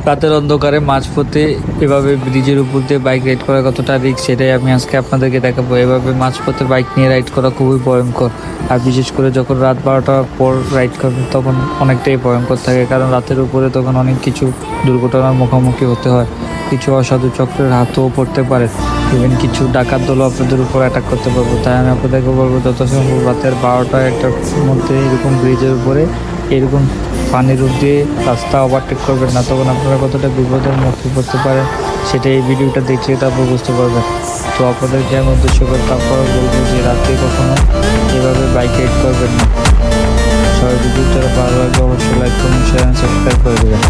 রাতের অন্ধকারে মাঝপথে এভাবে ব্রিজের উপর দিয়ে বাইক রাইড করা কতটা রিস্ক, সেটাই আমি আজকে আপনাদেরকে দেখাবো। এভাবে মাঝপথে বাইক নিয়ে রাইড করা খুবই ভয়ঙ্কর, আর বিশেষ করে যখন রাত 12টার পর রাইড করবেন তখন অনেকটাই ভয়ঙ্কর থাকে, কারণ রাতের উপরে তখন অনেক কিছু দুর্ঘটনার মুখোমুখি হতে হয়। কিছু অসাধু চক্রের হাতও পড়তে পারে, ইভেন কিছু ডাকাত দলও আপনাদের উপর অ্যাটাক করতে পারবো। তাই আমি আপনাদেরকে বলবো যত সম্ভব রাতের 12টা একটার মধ্যে এরকম ব্রিজের উপরে এরকম পানির রূপ দিয়ে রাস্তা ওভারটেক করবেন না, তখন আপনারা কতটা বিপদের মুখে পড়তে পারেন সেটা এই ভিডিওটা দেখলে তারপর বুঝতে পারবেন। তো আপনাদেরকে আমি উদ্দেশ্য করে তারপর বলবো যে রাতে কখনো এভাবে বাইক রাইড করবেন না। সবাই ভিডিওটা ভালো লাগলে অবশ্যই লাইক করুন, শেয়ার, সাবস্ক্রাইব করে দেবেন।